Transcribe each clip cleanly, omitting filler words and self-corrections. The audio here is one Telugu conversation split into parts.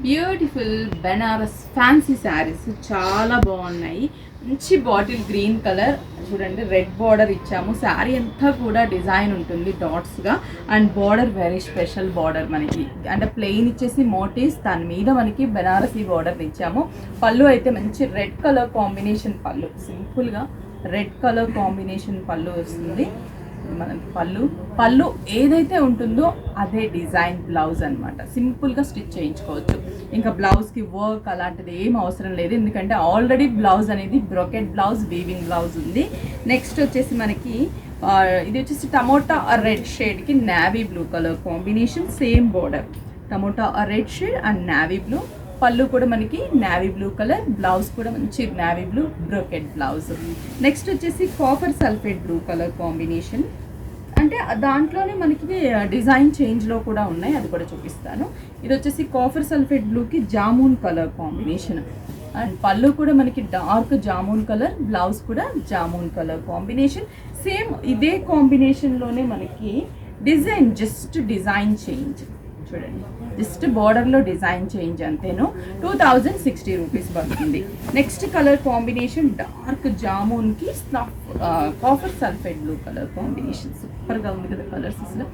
బ్యూటిఫుల్ బెనారస్ ఫ్యాన్సీ శారీస్ చాలా బాగున్నాయి. మంచి బాటిల్ గ్రీన్ కలర్ చూడండి, రెడ్ బార్డర్ ఇచ్చాము. శారీ అంతా కూడా డిజైన్ ఉంటుంది డాట్స్గా, and border very special border మనకి, అంటే ప్లెయిన్ ఇచ్చేసి మోటివ్స్, దాని మీద మనకి బెనారసీ బార్డర్ ఇచ్చాము. పళ్ళు అయితే మంచి రెడ్ కలర్ కాంబినేషన్ పళ్ళు, సింపుల్గా రెడ్ కలర్ కాంబినేషన్ పళ్ళు వస్తుంది. మన పళ్ళు ఏదైతే ఉంటుందో అదే డిజైన్ బ్లౌజ్ అనమాట. సింపుల్గా స్టిచ్ చేయించుకోవచ్చు. ఇంకా బ్లౌజ్కి వర్క్ అలాంటిది ఏం అవసరం లేదు, ఎందుకంటే ఆల్రెడీ బ్లౌజ్ అనేది బ్రోకెట్ బ్లౌజ్, వీవింగ్ బ్లౌజ్ ఉంది. నెక్స్ట్ వచ్చేసి మనకి ఇది వచ్చేసి టమోటా రెడ్ షేడ్కి navy blue colour combination, same border, tomato red shade and navy blue. పళ్ళు కూడా మనకి నావీ బ్లూ కలర్, బ్లౌజ్ కూడా మంచి navy blue brocade blouse. Next వచ్చేసి copper sulphate blue colour combination, అంటే దాంట్లోనే మనకి డిజైన్ చేంజ్లో కూడా ఉన్నాయి, అది కూడా చూపిస్తాను. ఇది వచ్చేసి కాపర్ సల్ఫేట్ బ్లూకి జామూన్ కలర్ కాంబినేషన్, అండ్ పళ్ళు కూడా మనకి డార్క్ జామూన్ కలర్, బ్లౌజ్ కూడా జామూన్ కలర్ కాంబినేషన్. సేమ్ ఇదే కాంబినేషన్లోనే మనకి డిజైన్, జస్ట్ డిజైన్ చేంజ్ చూడండి, జస్ట్ బార్డర్లో డిజైన్ చేంజ్ అంతేను. 2060 రూపీస్ పడుతుంది. నెక్స్ట్ కలర్ కాంబినేషన్ డార్క్ జామూన్కి copper sulphate blue colour combination, సూపర్గా ఉంది కదా కలర్స్, అసలు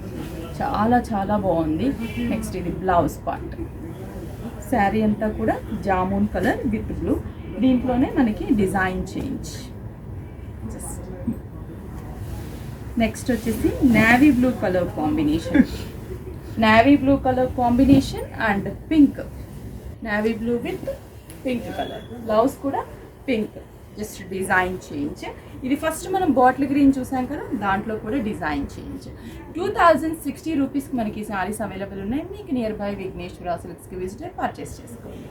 చాలా చాలా బాగుంది. నెక్స్ట్ ఇది బ్లౌజ్ పార్ట్, శారీ అంతా కూడా జామూన్ కలర్ విత్ బ్లూ, దీంట్లోనే మనకి డిజైన్ చేంజ్. నెక్స్ట్ వచ్చేసి navy blue colour combination, navy blue colour combination and pink, navy blue with pink colour, blouse కూడా పింక్, జస్ట్ డిజైన్ చేంజ్. ఇది ఫస్ట్ మనం బాటిల్ గ్రీన్ చూసాం కదా, దాంట్లో కూడా డిజైన్ చేంజ్. 2060 రూపీస్కి మనకి సారీస్ అవైలబుల్ ఉన్నాయి. మీకు నియర్ బై విఘ్నేశ్వర సిల్క్స్కి విజిట్ పర్చేస్ చేసుకోండి.